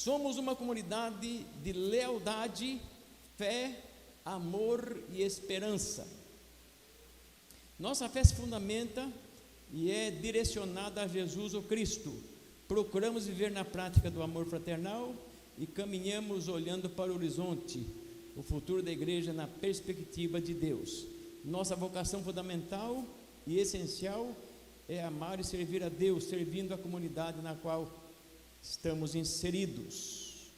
Somos uma comunidade de lealdade, fé, amor e esperança. Nossa fé se fundamenta e é direcionada a Jesus o Cristo. Procuramos viver na prática do amor fraternal e caminhamos olhando para o horizonte, o futuro da igreja na perspectiva de Deus. Nossa vocação fundamental e essencial é amar e servir a Deus, servindo a comunidade na qual estamos inseridos.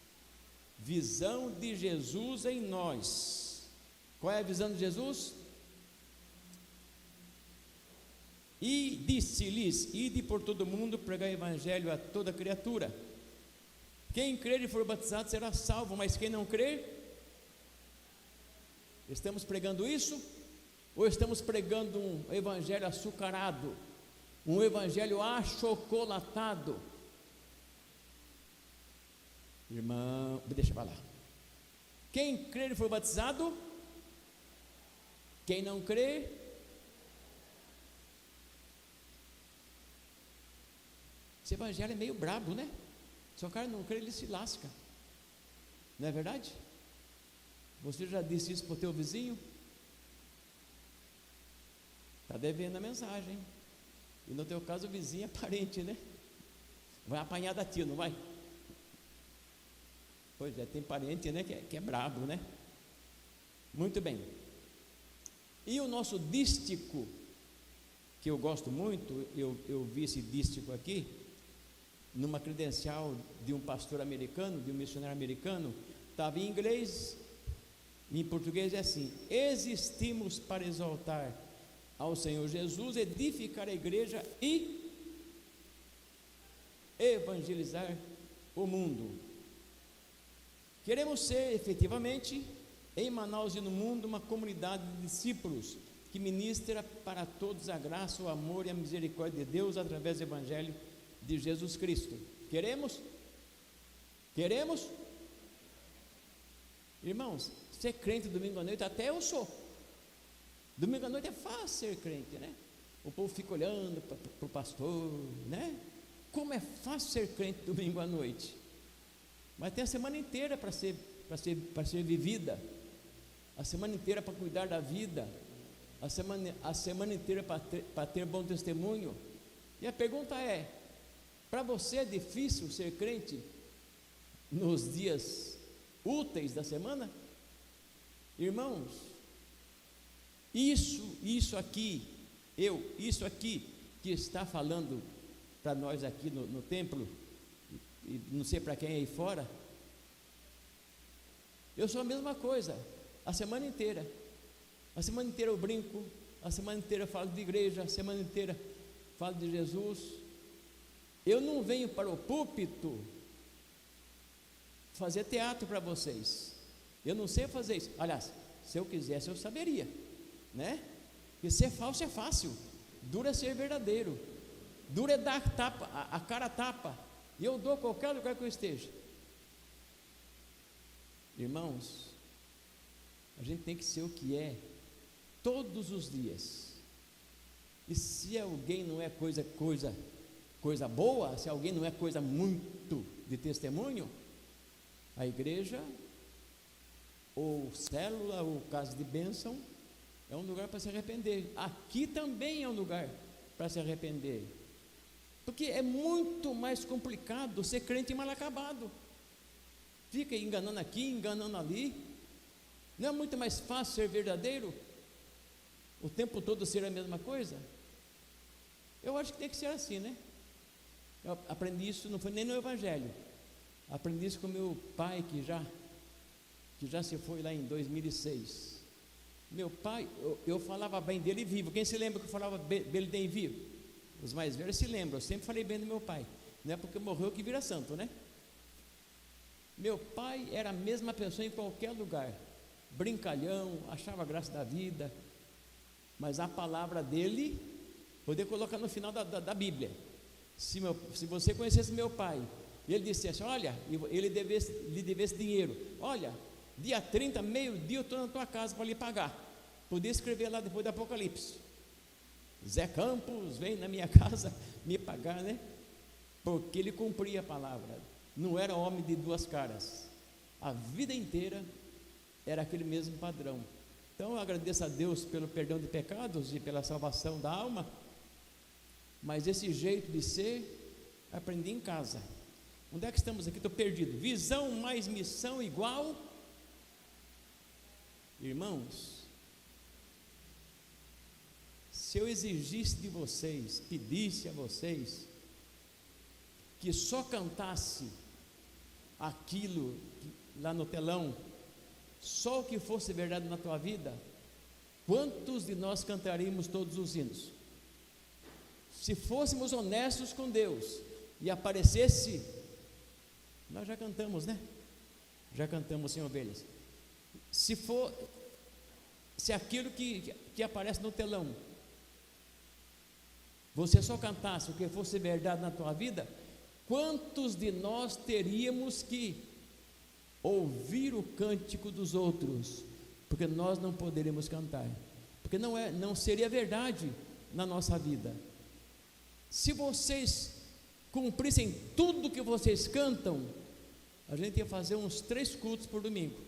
Visão de Jesus em nós. Qual é a visão de Jesus? E disse-lhes: ide por todo mundo, pregar o evangelho a toda criatura. Quem crer e for batizado será salvo, mas quem não crer, estamos pregando isso? Ou estamos pregando um evangelho açucarado, um evangelho achocolatado? Irmão, deixa eu falar. Quem crer e for batizado, quem não crer, esse evangelho é meio brabo, né? Se o cara não crê, ele se lasca. Não é verdade? Você já disse isso para o teu vizinho? Está devendo a mensagem. E no teu caso o vizinho é parente, né? Vai apanhar da tia, não vai? Pois é, tem parente, né, que é brabo, né? Muito bem. E o nosso dístico, que eu gosto muito, eu vi esse dístico aqui numa credencial de um pastor americano, de um missionário americano. Estava em inglês, em português é assim: existimos para exaltar ao Senhor Jesus, edificar a igreja e evangelizar o mundo. Queremos ser efetivamente, em Manaus e no mundo, uma comunidade de discípulos que ministra para todos a graça, o amor e a misericórdia de Deus através do evangelho de Jesus Cristo. Queremos? Queremos? Irmãos, ser crente domingo à noite, até eu sou. Domingo à noite é fácil ser crente, né? O povo fica olhando para o pastor, né? Como é fácil ser crente domingo à noite. Mas tem a semana inteira para ser vivida, a semana inteira para cuidar da vida, a semana inteira para ter bom testemunho. E a pergunta é: para você é difícil ser crente nos dias úteis da semana? Irmãos, isso aqui que está falando para nós aqui no templo, e não sei para quem aí fora, eu sou a mesma coisa, a semana inteira eu brinco, a semana inteira eu falo de igreja, a semana inteira falo de Jesus. Eu não venho para o púlpito fazer teatro para vocês, eu não sei fazer isso. Aliás, se eu quisesse eu saberia, né? Porque ser falso é fácil, duro é ser verdadeiro, duro é dar a cara a tapa, e eu dou qualquer lugar que eu esteja. Irmãos, a gente tem que ser o que é todos os dias. E se alguém não é coisa boa, se alguém não é coisa muito de testemunho, a igreja, ou célula, ou casa de bênção, é um lugar para se arrepender. Aqui também é um lugar para se arrepender, porque é muito mais complicado ser crente mal acabado, fica enganando aqui, enganando ali. Não é muito mais fácil ser verdadeiro, o tempo todo ser a mesma coisa? Eu acho que tem que ser assim, né? Eu aprendi isso, não foi nem no evangelho, aprendi isso com meu pai, que já se foi lá em 2006. Meu pai, eu falava bem dele vivo. Quem se lembra que eu falava dele bem vivo? Os mais velhos se lembram. Eu sempre falei bem do meu pai. Não é porque morreu que vira santo, né? Meu pai era a mesma pessoa em qualquer lugar, brincalhão, achava graça da vida, mas a palavra dele, poder colocar no final da Bíblia. Se você conhecesse meu pai, e ele dissesse: olha, ele lhe devesse dinheiro, olha, dia 30, meio-dia, eu estou na tua casa para lhe pagar. Podia escrever lá depois do Apocalipse: Zé Campos vem na minha casa me pagar, né? Porque ele cumpria a palavra. não era homem de duas caras. A vida inteira era aquele mesmo padrão. Então eu agradeço a Deus pelo perdão de pecados e pela salvação da alma, mas esse jeito de ser, aprendi em casa. Onde é que estamos aqui? Estou perdido. Visão mais missão igual. Irmãos, se eu exigisse de vocês, pedisse a vocês, que só cantasse aquilo lá no telão, só o que fosse verdade na tua vida, quantos de nós cantaríamos todos os hinos? Se fôssemos honestos com Deus e aparecesse, nós já cantamos, né? Já cantamos sem ovelhas. Se aquilo que aparece no telão, você só cantasse o que fosse verdade na tua vida, quantos de nós teríamos que ouvir o cântico dos outros? Porque nós não poderíamos cantar, porque não seria verdade na nossa vida. Se vocês cumprissem tudo que vocês cantam, a gente ia fazer uns 3 cultos por domingo.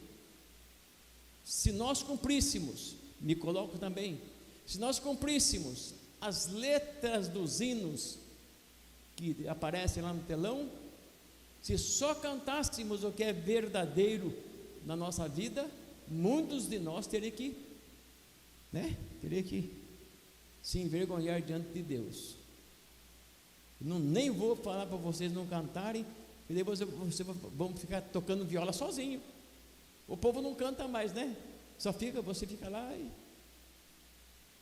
Se nós cumpríssemos, me coloco também, se nós cumpríssemos as letras dos hinos que aparecem lá no telão, se só cantássemos o que é verdadeiro na nossa vida, muitos de nós teriam que se envergonhar diante de Deus. Nem vou falar para vocês não cantarem, e depois vocês vão ficar tocando viola sozinho. O povo não canta mais, né? Você fica lá e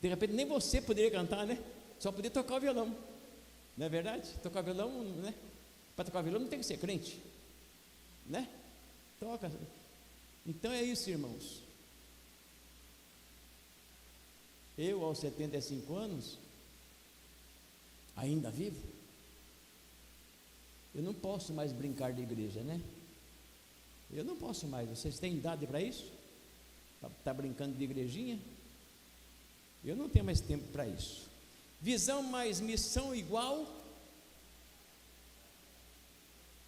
de repente nem você poderia cantar, né? Só poderia tocar o violão. Não é verdade? Tocar violão, né? Para tocar violão não tem que ser crente, né? Toca. Então é isso, irmãos. Eu, aos 75 anos, ainda vivo, eu não posso mais brincar de igreja, né? Eu não posso mais. Vocês têm idade para isso? Está brincando de igrejinha? Eu não tenho mais tempo para isso. Visão mais missão igual.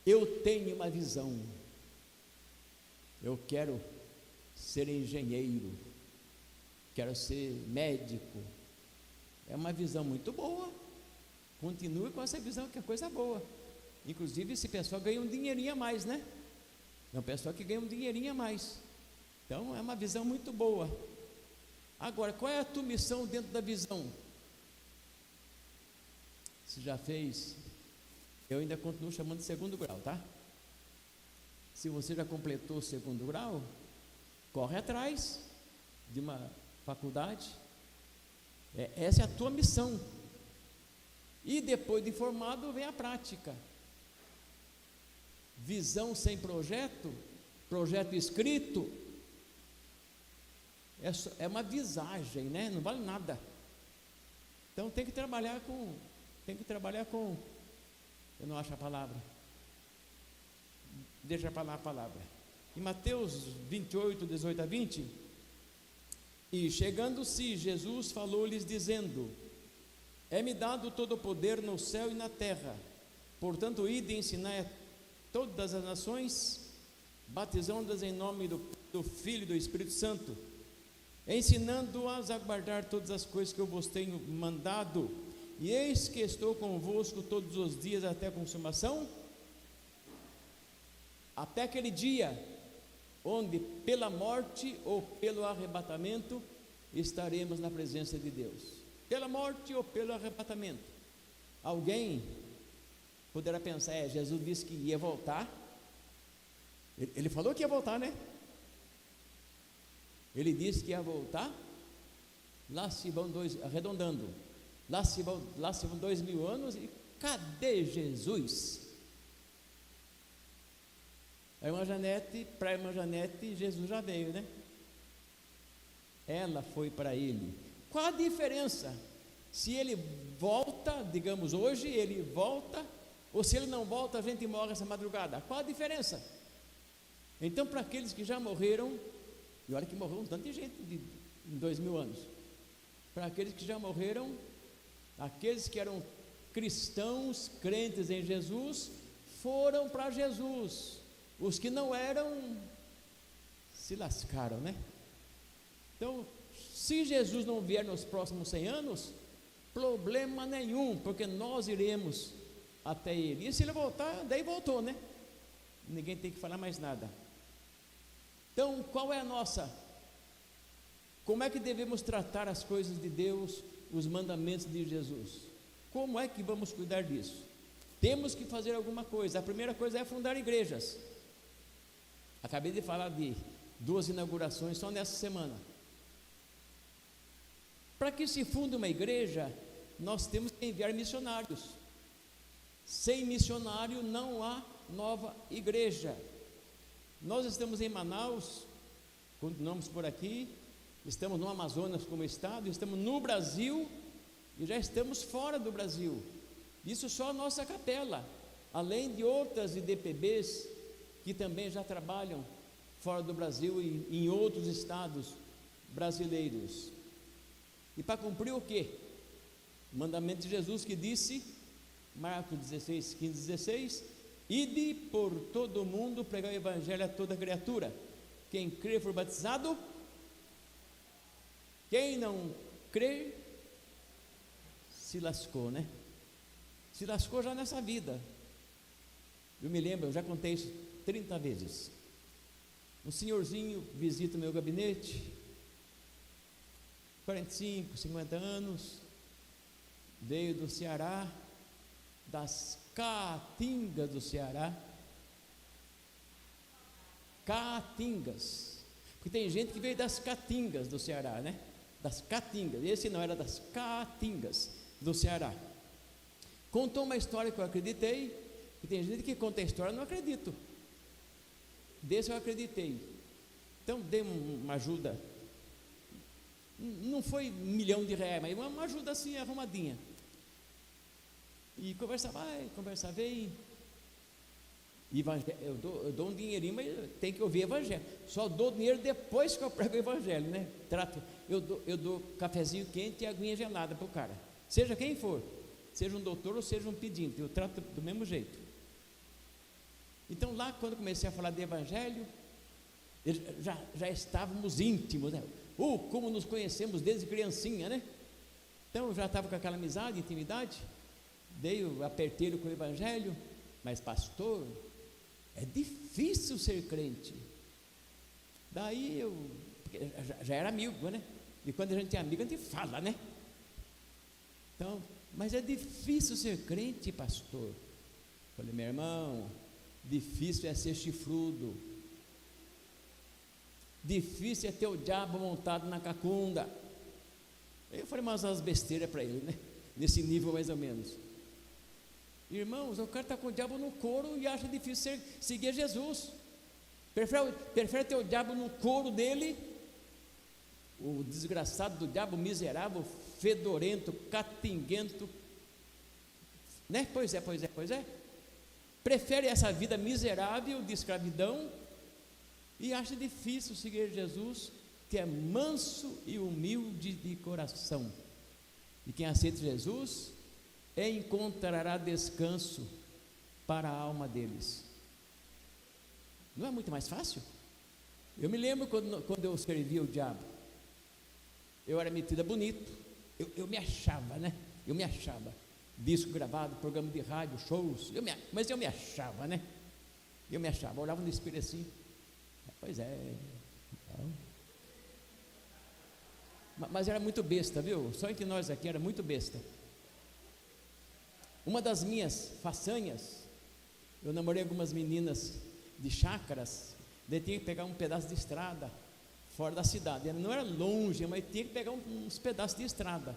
Eu tenho uma visão. Eu quero ser engenheiro, quero ser médico. É uma visão muito boa. Continue com essa visão, que é coisa boa. Inclusive esse pessoal ganha um dinheirinho a mais, né? É um pessoal que ganha um dinheirinho a mais. Então é uma visão muito boa. Agora, qual é a tua missão dentro da visão? Você já fez? Eu ainda continuo chamando de 2º grau, tá? Se você já completou o 2º grau, corre atrás de uma faculdade. Essa é a tua missão. E depois de formado vem a prática. Visão sem projeto, projeto escrito, é uma visagem, né? Não vale nada. Então tem que trabalhar com, eu não acho a palavra, deixa para lá a palavra. Em Mateus 28, 18 a 20, e chegando-se Jesus falou-lhes dizendo: é-me dado todo o poder no céu e na terra, portanto ide e ensinai a todas as nações, batizando-as em nome do Filho e do Espírito Santo, ensinando-as a guardar todas as coisas que eu vos tenho mandado, e eis que estou convosco todos os dias até a consumação, até aquele dia, onde pela morte ou pelo arrebatamento estaremos na presença de Deus. Pela morte ou pelo arrebatamento. Alguém poderá pensar, Jesus disse que ia voltar. Ele falou que ia voltar, né? Ele disse que ia voltar. Lá se vão arredondando, lá se vão 2000 anos, e cadê Jesus? Para a irmã Janete, Jesus já veio, né? Ela foi para ele. Qual a diferença? Se ele volta, digamos hoje, ele volta, ou se ele não volta, a gente morre essa madrugada. Qual a diferença? Então, para aqueles que já morreram, e olha que morreu um tanto de gente em 2000 anos, para aqueles que já morreram, aqueles que eram cristãos, crentes em Jesus, foram para Jesus. Os que não eram, se lascaram, né? Então, se Jesus não vier nos próximos 100 anos, problema nenhum, porque nós iremos até Ele. E se Ele voltar, daí voltou, né? Ninguém tem que falar mais nada. Então, qual é a nossa? Como é que devemos tratar as coisas de Deus, os mandamentos de Jesus? Como é que vamos cuidar disso? Temos que fazer alguma coisa. A primeira coisa é fundar igrejas. Acabei de falar de 2 inaugurações só nessa semana. Para que se funde uma igreja, nós temos que enviar missionários. Sem missionário não há nova igreja. Nós estamos em Manaus, continuamos por aqui, estamos no Amazonas como estado, estamos no Brasil e já estamos fora do Brasil. Isso só a nossa capela, além de outras IDPBs que também já trabalham fora do Brasil e em outros estados brasileiros. E para cumprir o quê? O mandamento de Jesus que disse, Marcos 16, 15, 16: ide por todo o mundo pregar o evangelho a toda criatura. Quem crer for batizado, quem não crer se lascou, né? Se lascou já nessa vida. Eu me lembro, eu já contei isso 30 vezes. Um senhorzinho visita o meu gabinete, 45, 50 anos, veio do Ceará, das Caatingas do Ceará. Caatingas, porque tem gente que veio das Caatingas do Ceará, né? Das Caatingas, esse não era das Caatingas do Ceará. Contou uma história que eu acreditei, e tem gente que conta a história e não acredito. Desse eu acreditei. Então dei uma ajuda, não foi R$1 milhão, mas uma ajuda assim arrumadinha. E conversa vai, conversa vem. Eu dou um dinheirinho, mas tem que ouvir evangelho. Só dou dinheiro depois que eu prego o evangelho, né? Eu dou cafezinho quente e aguinha gelada para o cara, seja quem for, seja um doutor ou seja um pedinte, eu trato do mesmo jeito. Então lá, quando comecei a falar de evangelho, já estávamos íntimos, né? Como nos conhecemos desde criancinha, né? Então eu já estava com aquela amizade, intimidade. Apertei-o com o evangelho. Mas pastor, é difícil ser crente. Daí eu já era amigo, né? E quando a gente é amigo, a gente fala, né? Então, mas é difícil ser crente, pastor. Falei, meu irmão, difícil é ser chifrudo. Difícil é ter o diabo montado na cacunda. Eu falei umas besteiras para ele, né? Nesse nível mais ou menos. Irmãos, o cara está com o diabo no couro e acha difícil seguir Jesus. Prefere ter o diabo no couro dele, o desgraçado do diabo, miserável, fedorento, catinguento, né? Pois é. Prefere essa vida miserável de escravidão e acha difícil seguir Jesus, que é manso e humilde de coração. E quem aceita Jesus encontrará descanso para a alma deles. Não é muito mais fácil? Eu me lembro quando eu servia o diabo, eu era metida bonito, eu me achava, né? Eu me achava, disco gravado, programa de rádio, shows, mas eu me achava, né? Eu me achava, olhava no espelho assim, pois é, então. Mas era muito besta, viu? Só entre nós aqui era muito besta. Uma das minhas façanhas, eu namorei algumas meninas de chácaras, daí tinha que pegar um pedaço de estrada fora da cidade. Não era longe, mas tinha que pegar uns pedaços de estrada.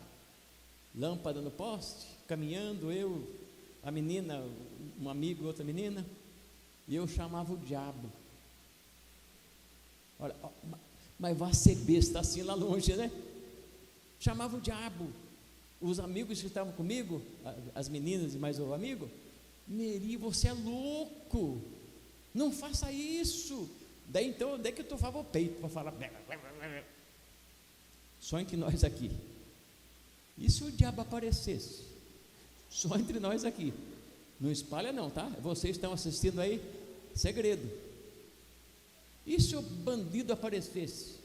Lâmpada no poste, caminhando, eu, a menina, um amigo, outra menina, e eu chamava o diabo. Olha, mas vai ser besta assim lá longe, né? Chamava o diabo. Os amigos que estavam comigo, as meninas e mais o amigo, Neri, você é louco, não faça isso. Daí que eu tofava o peito para falar. Só entre nós aqui. E se o diabo aparecesse? Só entre nós aqui. Não espalha não, tá? Vocês estão assistindo aí, segredo. E se o bandido aparecesse,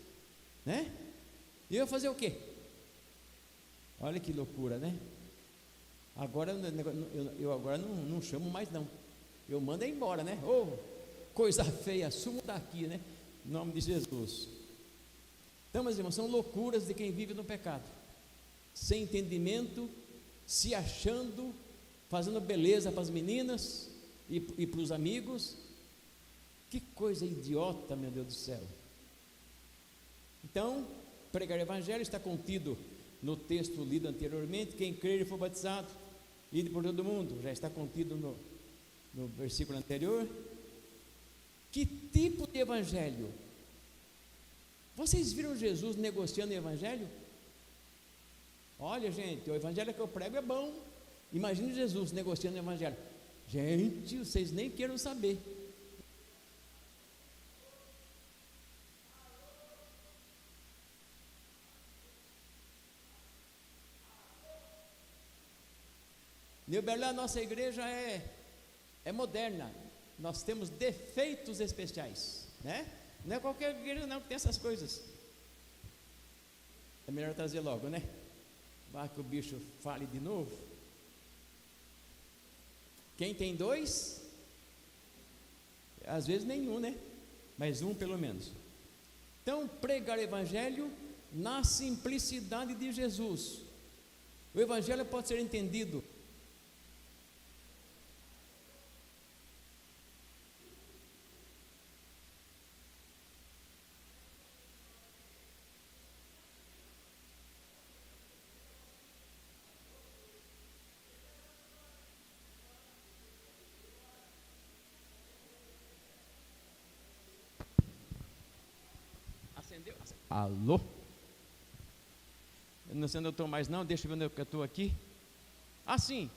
né? E eu ia fazer o quê? Olha que loucura, né? Agora eu agora não chamo mais não. Eu mando embora, né? Oh, coisa feia, sumo daqui, né? Em nome de Jesus. Então, meus irmãos, são loucuras de quem vive no pecado, sem entendimento, se achando, fazendo beleza para as meninas e para os amigos. Que coisa idiota, meu Deus do céu. Então, pregar o evangelho está contido no texto lido anteriormente: quem crer e for batizado, ide por todo mundo. Já está contido no versículo anterior. Que tipo de evangelho? Vocês viram Jesus negociando o evangelho? Olha, gente, o evangelho que eu prego é bom. Imagine Jesus negociando o evangelho. Gente, vocês nem queiram saber. Neuberlândia, a nossa igreja é moderna. Nós temos defeitos especiais, né? Não é qualquer igreja não que tem essas coisas. É melhor trazer logo, né? Vai que o bicho fale de novo. Quem tem dois? Às vezes nenhum, né? Mas um pelo menos. Então, pregar o evangelho na simplicidade de Jesus. O evangelho pode ser entendido Alô? Eu não sei onde eu estou mais não, deixa eu ver onde eu estou aqui. Assim,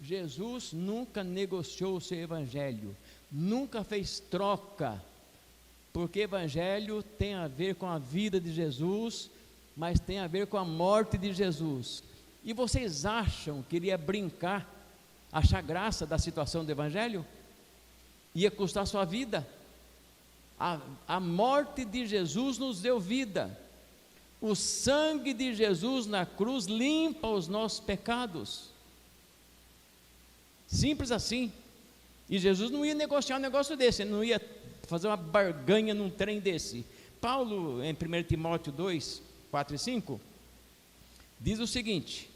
Jesus nunca negociou o seu evangelho, nunca fez troca, porque evangelho tem a ver com a vida de Jesus, mas tem a ver com a morte de Jesus. E vocês acham que iria brincar, achar graça da situação do evangelho? Ia custar sua vida? A morte de Jesus nos deu vida. O sangue de Jesus na cruz limpa os nossos pecados. Simples assim. E Jesus não ia negociar um negócio desse, ele não ia fazer uma barganha num trem desse. Paulo, em 1 Timóteo 2, 4 e 5, diz o seguinte: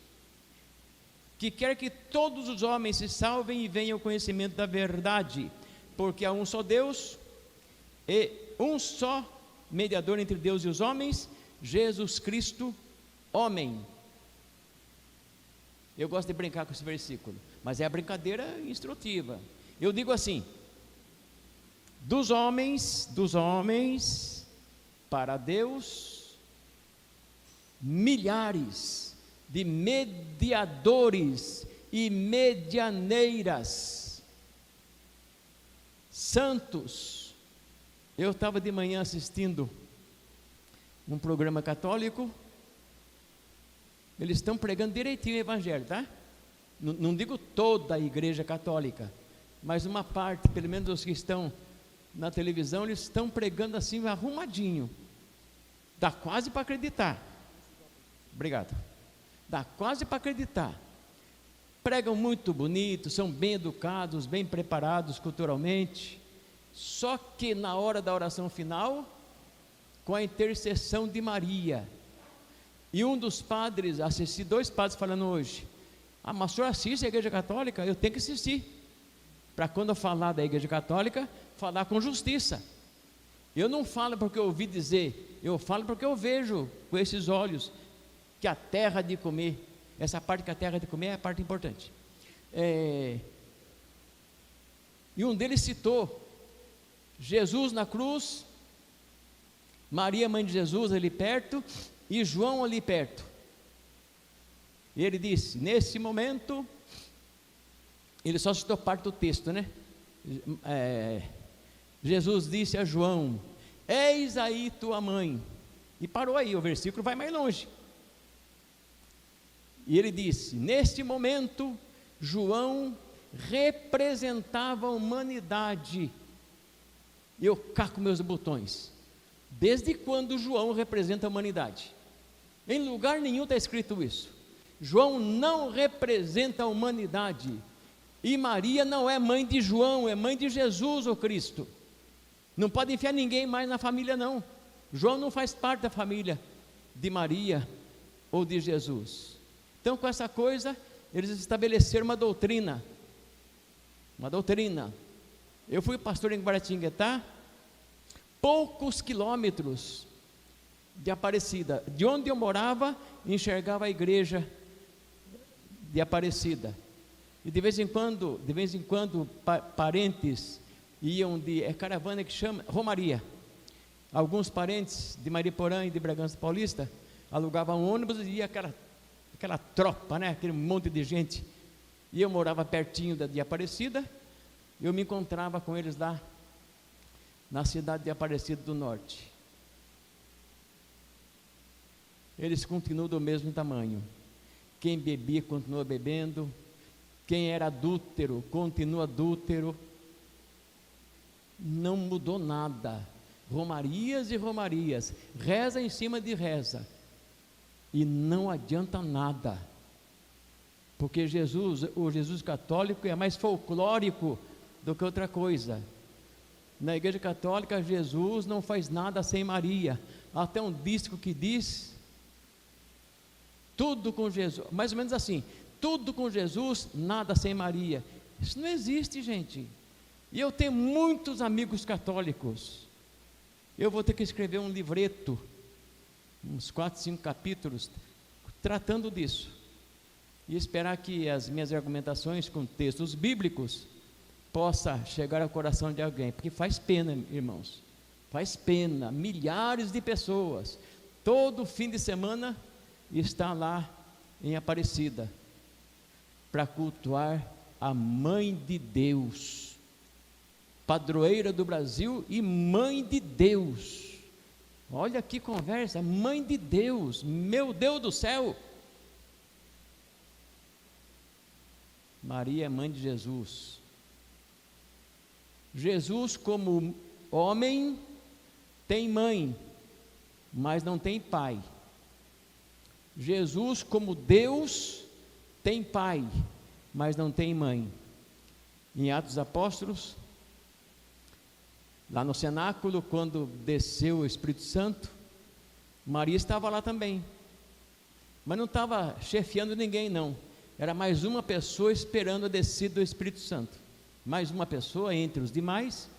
que quer que todos os homens se salvem e venham ao conhecimento da verdade, porque há um só Deus e um só mediador entre Deus e os homens, Jesus Cristo, homem. Eu gosto de brincar com esse versículo, mas é a brincadeira instrutiva. Eu digo assim: dos homens para Deus, milhares de mediadores e medianeiras, santos. Eu estava de manhã assistindo um programa católico. Eles estão pregando direitinho o evangelho, tá? Não digo toda a igreja católica, mas uma parte, pelo menos os que estão na televisão, eles estão pregando assim arrumadinho. Dá quase para acreditar. Obrigado. Dá quase para acreditar. Pregam muito bonito, são bem educados, bem preparados culturalmente. Só que na hora da oração final, com a intercessão de Maria, e um dos padres, assisti 2 padres falando hoje: mas o senhor assiste a igreja católica? Eu tenho que assistir, para quando eu falar da igreja católica, falar com justiça. Eu não falo porque eu ouvi dizer, eu falo porque eu vejo com esses olhos, que a terra de comer, essa parte que a terra de comer é a parte importante. E um deles citou Jesus na cruz, Maria mãe de Jesus ali perto, e João ali perto. E ele disse, nesse momento, ele só citou parte do texto, né? Jesus disse a João: eis aí tua mãe. E parou aí, o versículo vai mais longe. E ele disse: neste momento João representava a humanidade. Eu caco meus botões. Desde quando João representa a humanidade? Em lugar nenhum está escrito isso. João não representa a humanidade. E Maria não é mãe de João, é mãe de Jesus, o Cristo. Não pode enfiar ninguém mais na família, não. João não faz parte da família de Maria ou de Jesus. Então, com essa coisa, eles estabeleceram uma doutrina. Uma doutrina. Eu fui pastor em Guaratinguetá, poucos quilômetros de Aparecida. De onde eu morava, enxergava a igreja de Aparecida. E de vez em quando, parentes iam é caravana que chama Romaria. Alguns parentes de Mariporã e de Bragança Paulista alugavam um ônibus e ia aquela tropa, né? Aquele monte de gente. E eu morava pertinho de Aparecida. Eu me encontrava com eles lá na cidade de Aparecida do Norte. Eles continuam do mesmo tamanho. Quem bebia continua bebendo. Quem era adúltero continua adúltero. Não mudou nada. Romarias e romarias, reza em cima de reza, e não adianta nada, porque o Jesus católico é mais folclórico do que outra coisa. Na igreja católica, Jesus não faz nada sem Maria. Há até um disco que diz: tudo com Jesus, mais ou menos assim, tudo com Jesus, nada sem Maria. Isso não existe, gente. E eu tenho muitos amigos católicos. Eu vou ter que escrever um livreto, uns 4, 5 capítulos, tratando disso, e esperar que as minhas argumentações com textos bíblicos possa chegar ao coração de alguém, porque faz pena, irmãos, faz pena. Milhares de pessoas, todo fim de semana, está lá em Aparecida, para cultuar a Mãe de Deus, padroeira do Brasil e Mãe de Deus. Olha que conversa, Mãe de Deus, meu Deus do céu. Maria é mãe de Jesus. Jesus, como homem, tem mãe, mas não tem pai. Jesus, como Deus, tem pai, mas não tem mãe. Em Atos dos Apóstolos, lá no cenáculo, quando desceu o Espírito Santo, Maria estava lá também, mas não estava chefiando ninguém, não. Era mais uma pessoa esperando a descida do Espírito Santo, mais uma pessoa entre os demais,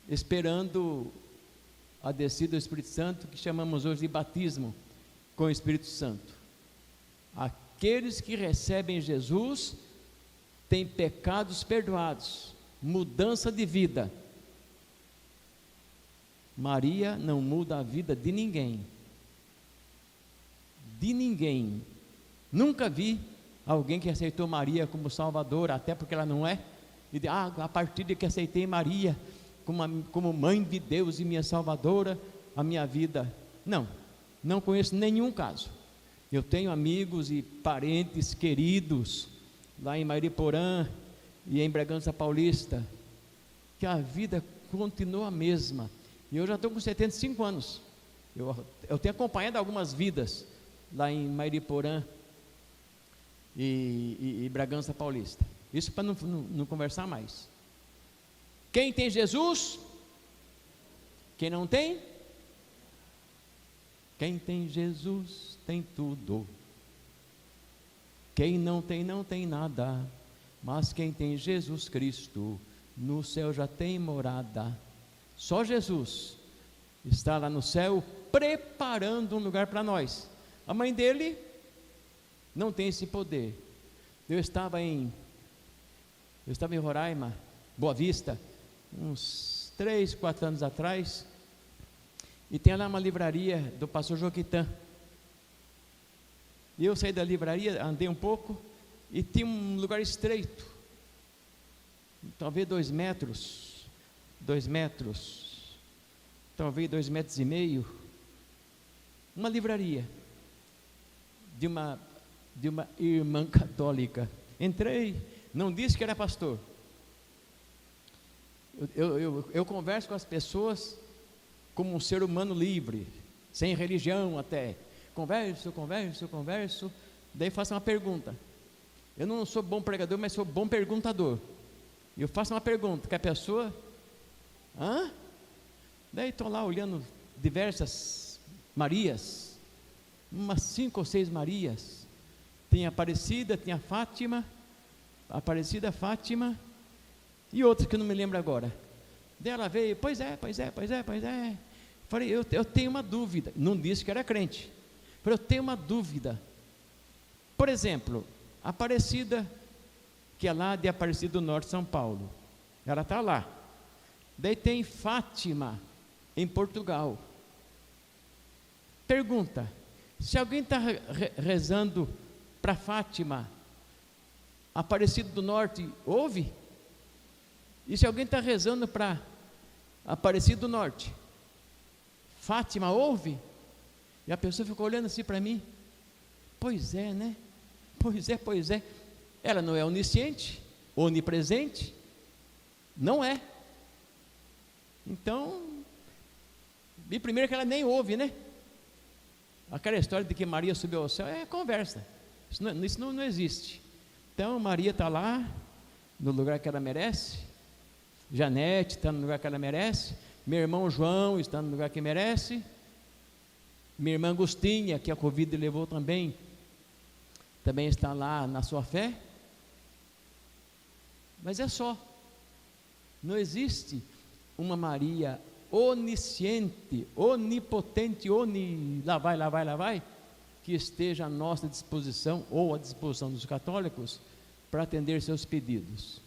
esperando a descida do Espírito Santo, que chamamos hoje de batismo com o Espírito Santo. Aqueles que recebem Jesus têm pecados perdoados, mudança de vida. Maria não muda a vida de ninguém. De ninguém. Nunca vi alguém que aceitou Maria como Salvadora, até porque ela não é, e de, a partir de que aceitei Maria como mãe de Deus e minha Salvadora, a minha vida. Não conheço nenhum caso. Eu tenho amigos e parentes queridos lá em Mariporã e em Bragança Paulista, que a vida continua a mesma. E eu já estou com 75 anos. Eu tenho acompanhado algumas vidas lá em Mariporã e Bragança Paulista. Isso para não conversar mais. Quem tem Jesus? Quem não tem? Quem tem Jesus tem tudo. Quem não tem, não tem nada. Mas quem tem Jesus Cristo, no céu já tem morada. Só Jesus está lá no céu preparando um lugar para nós. A mãe dele não tem esse poder. Eu estava em Roraima, Boa Vista, uns 3, 4 anos atrás, e tem lá uma livraria do pastor Joquitã. E eu saí da livraria, andei um pouco, e tinha um lugar estreito, talvez 2 metros, talvez 2,5 metros, uma livraria de uma irmã católica. Entrei, não disse que era pastor. Eu converso com as pessoas como um ser humano livre, sem religião até. Converso, daí faço uma pergunta. Eu não sou bom pregador, mas sou bom perguntador. Eu faço uma pergunta, que a pessoa... Daí estou lá olhando diversas Marias, umas 5 ou 6 Marias. Tem a Aparecida, tem a Fátima, Aparecida, Fátima, e outra que eu não me lembro agora. Daí ela veio, pois é. Falei, eu tenho uma dúvida. Não disse que era crente. Falei, eu tenho uma dúvida. Por exemplo, Aparecida, que é lá de Aparecida do Norte, São Paulo. Ela está lá. Daí tem Fátima, em Portugal. Pergunta, se alguém está rezando para Fátima, Aparecida do Norte, ouve? E se alguém está rezando para Aparecida do Norte, Fátima, ouve? E a pessoa ficou olhando assim para mim. Pois é, né? Pois é. Ela não é onisciente, onipresente? Não é. Então, e primeiro que ela nem ouve, né? Aquela história de que Maria subiu ao céu é conversa. Isso não existe. Então, Maria está lá, no lugar que ela merece. Janete está no lugar que ela merece. Meu irmão João está no lugar que merece. Minha irmã Agostinha, que a Covid levou também está lá na sua fé. Mas é só. Não existe uma Maria onisciente, onipotente, lá vai, que esteja à nossa disposição, ou à disposição dos católicos, para atender seus pedidos.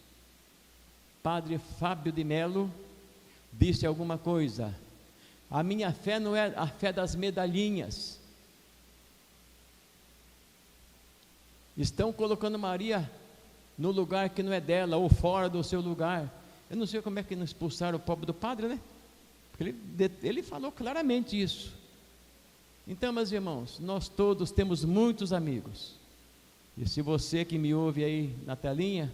Padre Fábio de Melo disse alguma coisa: a minha fé não é a fé das medalhinhas. Estão colocando Maria no lugar que não é dela, ou fora do seu lugar. Eu não sei como é que não expulsaram o pobre do padre, né? Porque ele falou claramente isso. Então, meus irmãos, nós todos temos muitos amigos. E se você que me ouve aí na telinha,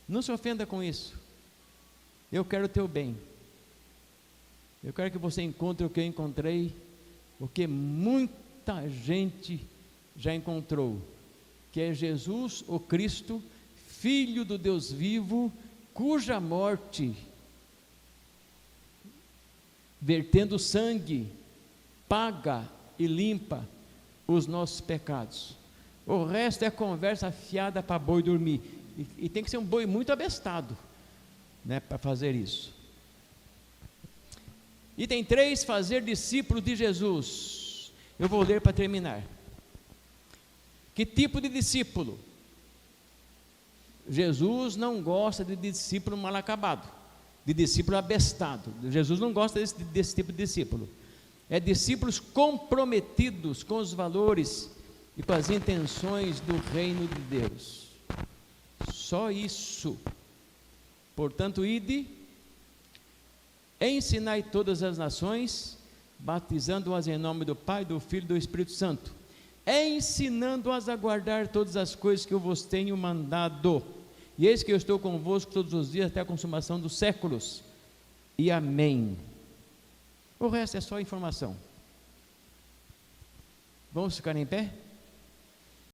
não se ofenda com isso. Eu quero o teu bem. Eu quero que você encontre o que eu encontrei, o que muita gente já encontrou, que é Jesus, o Cristo, Filho do Deus vivo, cuja morte, vertendo sangue, paga e limpa os nossos pecados. O resto é conversa fiada para boi dormir, e tem que ser um boi muito abestado, né, para fazer isso. Item 3, fazer discípulos de Jesus. Eu vou ler para terminar. Que tipo de discípulo? Jesus não gosta de discípulo mal acabado, de discípulo abestado. Jesus não gosta desse tipo de discípulo. É discípulos comprometidos com os valores e com as intenções do reino de Deus. Só isso. Portanto, ide, ensinai todas as nações, batizando-as em nome do Pai, do Filho e do Espírito Santo, ensinando-as a guardar todas as coisas que eu vos tenho mandado. E eis que eu estou convosco todos os dias até a consumação dos séculos. E amém. O resto é só informação. Vamos ficar em pé?